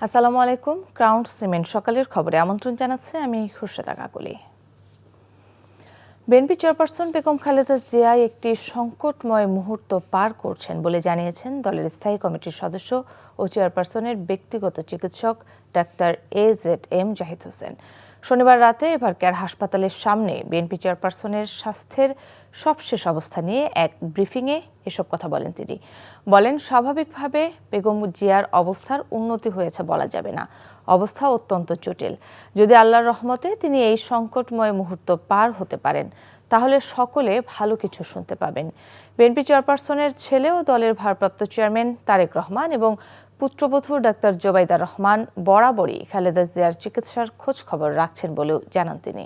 আসসালামু আলাইকুম। Crown cement সকালের খবরে আমন্ত্রণ জানাচ্ছে আমি খুরশেদা কাকলি। বিএনপি চেয়ারপারসন বেগম খালেদা জিয়া একটি সংকটময় মুহূর্ত পার করছেন বলে জানিয়েছেন দলের স্থায়ী কমিটির সদস্য ও চেয়ারপারসনের ব্যক্তিগত চিকিৎসক ডাক্তার AZM জাহিদ হোসেন। শনিবার রাতে এভারকেয়ার হাসপাতালের সামনে বিএনপি চেয়ারপারসনের স্বাস্থ্যের সবশেষ অবস্থা নিয়ে এক ব্রিফিংয়ে এসব কথা বলেন তিনি। বলেন, স্বাভাবিকভাবে বেগম জিয়ার অবস্থার উন্নতি হয়েছে বলা যাবে না, অবস্থা অত্যন্ত জটিল। যদি আল্লাহর রহমতে তিনি এই সংকটময় মুহূর্ত পার হতে পারেন তাহলে সকলে ভালো কিছু শুনতে পাবেন। বিএনপি চেয়ারপারসনের ছেলে ও দলের ভারপ্রাপ্ত চেয়ারম্যান তারেক রহমান এবং পুত্রবধূ ডাক্তার জোবাইদা রহমান বরাবরই খালেদা জিয়ার চিকিৎসার খোঁজ খবর রাখছেন বলেও জানান তিনি।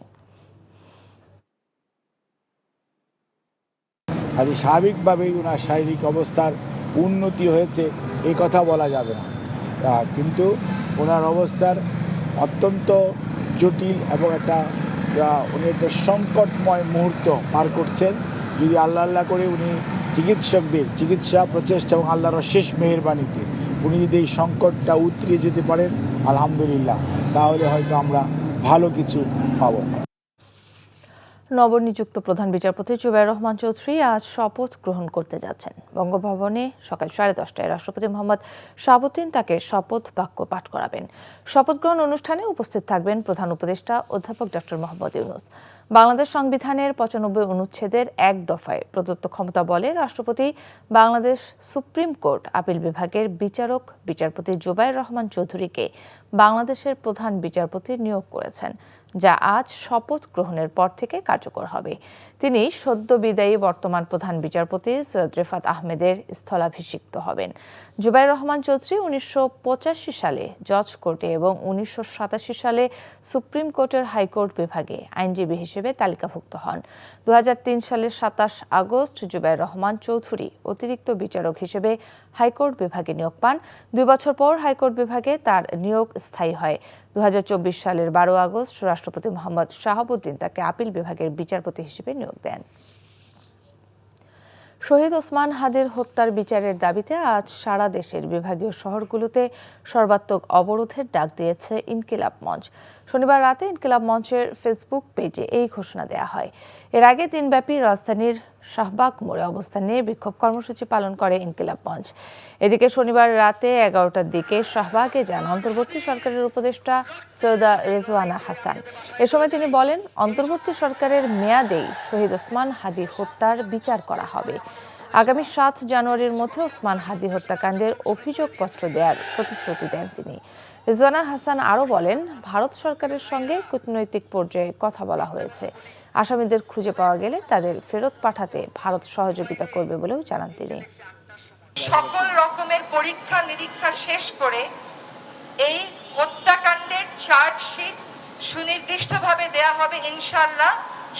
আজ স্বাভাবিকভাবেই ওনার শারীরিক অবস্থার উন্নতি হয়েছে এই কথা বলা যাবে না, কিন্তু ওনার অবস্থার অত্যন্ত জটিল এবং উনি একটা সংকটময় মুহূর্ত পার করছেন। যদি আল্লাহ করে উনি চিকিৎসকদের চিকিৎসা প্রচেষ্টা এবং আল্লাহর শেষ মেহেরবানিতে উনি যদি এই সংকটটা উতরিয়ে যেতে পারেন আলহামদুলিল্লাহ, তাহলে হয়তো আমরা ভালো কিছু পাবো। নবনিযুক্ত প্রধান বিচারপতি জুবায়ের রহমান চৌধুরী আজ শপথ গ্রহণ করতে যাচ্ছেন। বঙ্গভবনে সকাল 10:30টায় রাষ্ট্রপতি মোহাম্মদ শাহাবুদ্দিন তাকে শপথ বাক্য পাঠ করাবেন। শপথ গ্রহণ অনুষ্ঠানে উপস্থিত থাকবেন প্রধান উপদেষ্টা অধ্যাপক ডক্টর মোহাম্মদ ইউনূস। বাংলাদেশ সংবিধানের 95 অনুচ্ছেদের 1 দফায় প্রদত্ত ক্ষমতা বলে রাষ্ট্রপতি বাংলাদেশ সুপ্রিম কোর্ট আপিল বিভাগের বিচারপতি জুবায়ের রহমান চৌধুরীকে বাংলাদেশের প্রধান বিচারপতি নিয়োগ করেছেন, যা আজ শপথ গ্রহণের পর থেকে কার্যকর হবে। তিনি সদ্য বিদায়ী বর্তমান প্রধান বিচারপতি সৈয়দ রেফাত আহমেদের স্থলাভিষিক্ত হবেন। জুবায়ের রহমান চৌধুরী 1985 সালে জজ কোর্টে এবং 1987 সালে সুপ্রিম কোর্টের হাইকোর্ট বিভাগে আইনজীবী হিসেবে তালিকাভুক্ত হন। 2003 সালের 27 আগস্ট জুবায়ের রহমান চৌধুরী অতিরিক্ত বিচারক হিসেবে হাইকোর্ট বিভাগে নিয়োগ পান। 2 বছর পর হাইকোর্ট বিভাগে তার নিয়োগ স্থায়ী হয়। 2024 সালের 12 আগস্ট রাষ্ট্রপতি মোহাম্মদ শাহাবুদ্দিন তাকে আপিল বিভাগের বিচারপতি হিসেবে নিয়োগ দেন। শহীদ ওসমান হাদির হত্যার বিচারের দাবিতে আজ সারা দেশের বিভাগীয় শহরগুলোতে সর্বাত্মক অবরোধের ডাক দিয়েছে ইনকিলাব মঞ্চ। শনিবার রাতে ইনকিলাব মঞ্চের ফেসবুক পেজে এই ঘোষণা দেওয়া হয়। এর আগে দিনব্যাপী রাজধানীর শাহবাগ মোড়ে অবস্থান নিয়ে বিক্ষোভ কর্মসূচি পালন করে ইনকিলাব মঞ্চ। এদিকে শনিবার রাতে 11টার দিকে শাহবাগে যান অন্তর্বর্তী সরকারের উপদেষ্টা সৈয়দা রেজওয়ানা হাসান। এ সময় তিনি বলেন, অন্তর্বর্তী সরকারের মেয়াদেই শহীদ ওসমান হাদি হত্যার বিচার করা হবে। আগামী 7 জানুয়ারির মধ্যে ওসমান হাদি হত্যাকাণ্ডের অভিযোগপত্র দেওয়ার প্রতিশ্রুতি দেন তিনি। রেজওয়ানা হাসান আরও বলেন, ভারত সরকারের সঙ্গে কূটনৈতিক পর্যায়ে কথা বলা হয়েছে। আসামিদের খুঁজে পাওয়া গেলে তাদের ফেরত পাঠাতে ভারত সহযোগিতা করবে বলেও জানান তিনি। সকল রকমের পরীক্ষা নিরীক্ষা শেষ করে এই হত্যাকাণ্ডের চার্জশিট সুনির্দিষ্টভাবে দেয়া হবে ইনশাআল্লাহ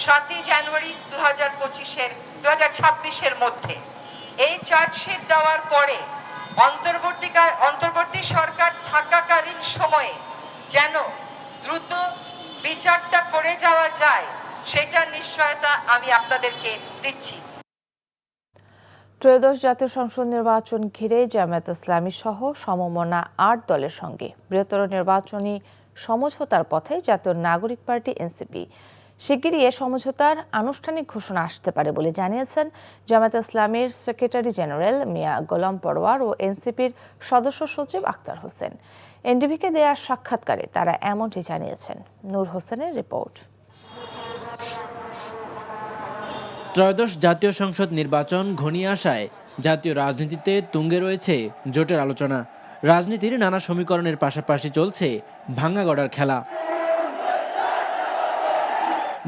7 জানুয়ারি 2026-এর মধ্যে। এই চার্জশিট দেওয়ার পরে অন্তর্বর্তী সরকার থাকাকালীন সময়ে যেন দ্রুত বিচারটা করে যাওয়া যায় সেটার নিশ্চয়তা আমি আপনাদেরকে দিচ্ছি। ত্রয়োদশ জাতীয় সংসদ নির্বাচন ঘিরে জামায়াত ইসলামী সহ সমমনা 8 দলের সঙ্গে বৃহত্তর নির্বাচনী সমঝোতার পথে জাতীয় নাগরিক পার্টি এনসিপি। শিগগিরই এ সমঝোতার আনুষ্ঠানিক ঘোষণা আসতে পারে বলে জানিয়েছেন জামায়াত ইসলামীর সেক্রেটারি জেনারেল মিয়া গোলাম পরওয়ার ও এনসিপির সদস্য সচিব আক্তার হোসেন। এনডিভিকে দেয়া সাক্ষাৎকারে তারা এমনটি জানিয়েছেন। নূর হোসেনের রিপোর্ট। ত্রয়োদশ জাতীয় সংসদ নির্বাচন ঘনিয়ে আসায় জাতীয় রাজনীতিতে তুঙ্গে রয়েছে জোটের আলোচনা। রাজনীতির নানা সমীকরণের পাশাপাশি চলছে ভাঙা গড়ার খেলা।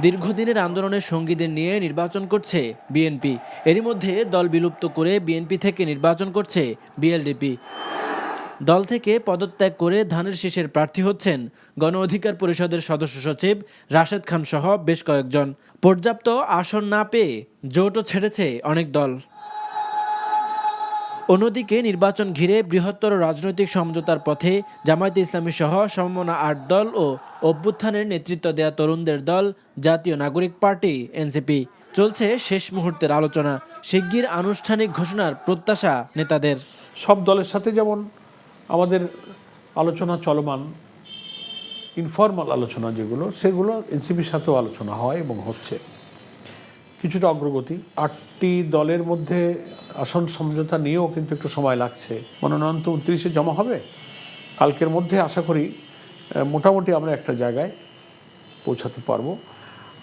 দীর্ঘদিনের আন্দোলনের সঙ্গীদের নিয়ে নির্বাচন করছে বিএনপি। এরই মধ্যে দল বিলুপ্ত করে বিএনপি থেকে নির্বাচন করছে বিএলডিপি। দল থেকে পদত্যাগ করে ধানের শীষের প্রার্থী হচ্ছেন গণ অধিকার পরিষদের সদস্য সচিব রাশেদ খান সহ বেশ কয়েকজন। পর্যাপ্ত আসন না পেয়ে জোটও ছেড়েছে অনেক দল। অন্যদিকে নির্বাচন ঘিরে বৃহত্তর রাজনৈতিক সমঝোতার পথে জামায়াতে ইসলামী সহ সমমনা 8 দল ও অভ্যুত্থানের নেতৃত্ব দেয়া তরুণদের দল জাতীয় নাগরিক পার্টি এনসিপি। চলছে শেষ মুহূর্তের আলোচনা। শিগগির আনুষ্ঠানিক ঘোষণার প্রত্যাশা নেতাদের। সব দলের সাথে যেমন আমাদের আলোচনা চলমান, ইনফর্মাল আলোচনা যেগুলো, সেগুলো এনসিপির সাথেও আলোচনা হয় এবং হচ্ছে কিছুটা অগ্রগতি। 8টি দলের মধ্যে আসন সমঝোতা নিয়েও কিন্তু একটু সময় লাগছে। মনোনয়ন তো 29-এ জমা হবে, কালকের মধ্যে আশা করি মোটামুটি আমরা একটা জায়গায় পৌঁছাতে পারবো।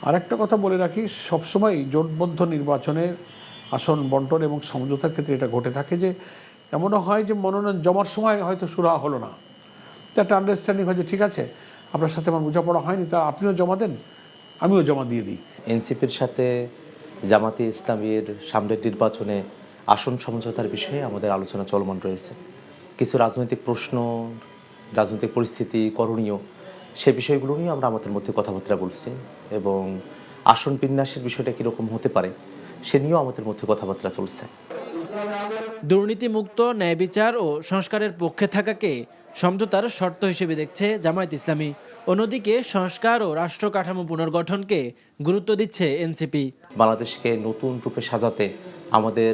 আর একটা কথা বলে রাখি, সবসময় জোটবদ্ধ নির্বাচনের আসন বন্টন এবং সমঝোতার ক্ষেত্রে এটা ঘটে থাকে যে এমনও হয় যে মনোনয়ন জমার সময় হয়তো সুরাহা হলো না, তো একটা আন্ডারস্ট্যান্ডিং হয় যে ঠিক আছে আপনার সাথে আমার বোঝাপড়া হয়নি, তা আপনিও জমা দেন, আমিও জমা দিয়ে দিই। এনসিপির সাথে জামাতে ইসলামীর সামনের নির্বাচনে আসন সমঝোতার বিষয়ে আমাদের আলোচনা চলমান রয়েছে। কিছু রাজনৈতিক প্রশ্ন, রাজনৈতিক পরিস্থিতি, করণীয়, সে বিষয়গুলো নিয়ে আমরা আমাদের মধ্যে কথাবার্তা বলছি এবং আসন বিন্যাসের বিষয়টা কীরকম হতে পারে সে নিয়েও আমাদের মধ্যে কথাবার্তা চলছে। দুর্নীতিমুক্ত ন্যায় বিচার ও সংস্কারের পক্ষে থাকাকে সমঝোতার শর্ত হিসেবে দেখছে জামায়াত ইসলামী। অন্যদিকে সংস্কার ও রাষ্ট্র কাঠামো পুনর্গঠনকে গুরুত্ব দিচ্ছে এনসিপি। বাংলাদেশকে নতুন রূপে সাজাতে আমাদের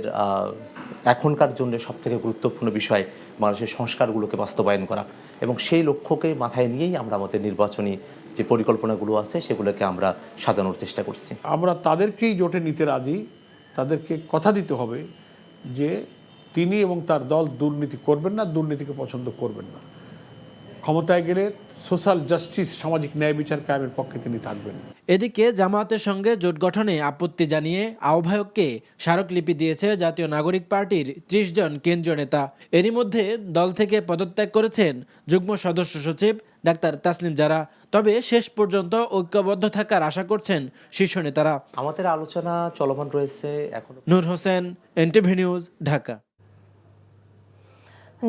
এখনকার জন্য সবথেকে গুরুত্বপূর্ণ বিষয় বাংলাদেশের সংস্কারগুলোকে বাস্তবায়ন করা এবং সেই লক্ষ্যকে মাথায় নিয়েই আমরা আমাদের নির্বাচনী যে পরিকল্পনাগুলো আছে সেগুলোকে আমরা সাজানোর চেষ্টা করছি। আমরা তাদেরকেই জোটে নিতে রাজি, তাদেরকে কথা দিতে হবে যে তিনি এবং তার দল দুর্নীতি করবেন না, দুর্নীতিকে পছন্দ করবেন না। ক্ষমতায় গেলে সোশ্যাল জাস্টিস, সামাজিক ন্যায় বিচার কায়েমের পক্ষে তিনি থাকবেন। এদিকে জামায়াতের সঙ্গে জোট গঠনে আপত্তি জানিয়ে আহ্বায়ককে স্মারকলিপি দিয়েছে জাতীয় নাগরিক পার্টির 30 জন কেন্দ্রীয় নেতা। এরই মধ্যে দল থেকে পদত্যাগ করেছেন যুগ্ম সদস্য সচিব ডাক্তার তাসনিম জারা। তবে শেষ পর্যন্ত ঐক্যবদ্ধ থাকার আশা করছেন শীর্ষ নেতারা। আমাদের আলোচনা চলমান রয়েছে এখন। নূর হোসেন, এনটিভি নিউজ, ঢাকা।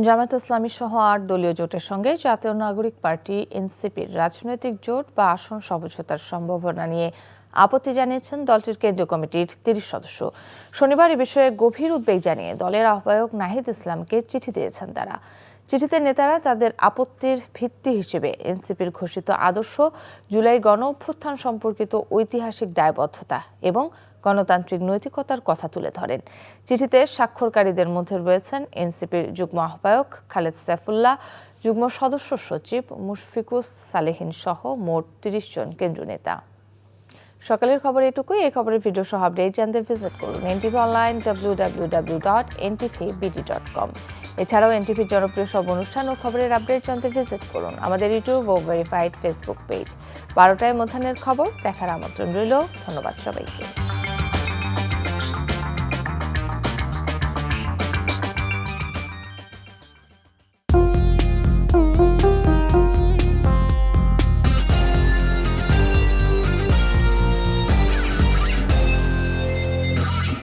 জামায়াত ইসলামী সহ 8 দলীয় জোটের সঙ্গে জাতীয় নাগরিক পার্টি এনসিপির রাজনৈতিক জোট বা আসন সমঝোতার সম্ভাবনা নিয়ে আপত্তি জানিয়েছেন দলটির কেন্দ্রীয় কমিটির 30 সদস্য। শনিবার এ বিষয়ে গভীর উদ্বেগ জানিয়ে দলের আহ্বায়ক নাহিদ ইসলামকে চিঠি দিয়েছেন তারা। চিঠিতে নেতারা তাদের আপত্তির ভিত্তি হিসেবে এনসিপির ঘোষিত আদর্শ, জুলাই গণ অভ্যুত্থান সম্পর্কিত ঐতিহাসিক দায়বদ্ধতা এবং গণতান্ত্রিক নৈতিকতার কথা তুলে ধরেন। চিঠিতে স্বাক্ষরকারীদের মধ্যে রয়েছেন এনসিপির যুগ্ম আহ্বায়ক খালেদ সাইফুল্লাহ, যুগ্ম সদস্য সচিব মুশফিকুস সালেহীন সহ মোট 30 জন কেন্দ্রীয় নেতা। সকালের খবর এটুকুই। এই খবরের ভিডিও সহ আপডেট জানতে ভিজিট করুন এনটিভি অনলাইন www.ntvbd.com। এছাড়াও এনটিভির জনপ্রিয় সব অনুষ্ঠান ও খবরের আপডেট জানতে ভিজিট করুন আমাদের ইউটিউব ও ভেরিফাইড ফেসবুক পেজ। 12টায় মধ্যাহ্নের খবর দেখার আমন্ত্রণ রইল। ধন্যবাদ সবাইকে।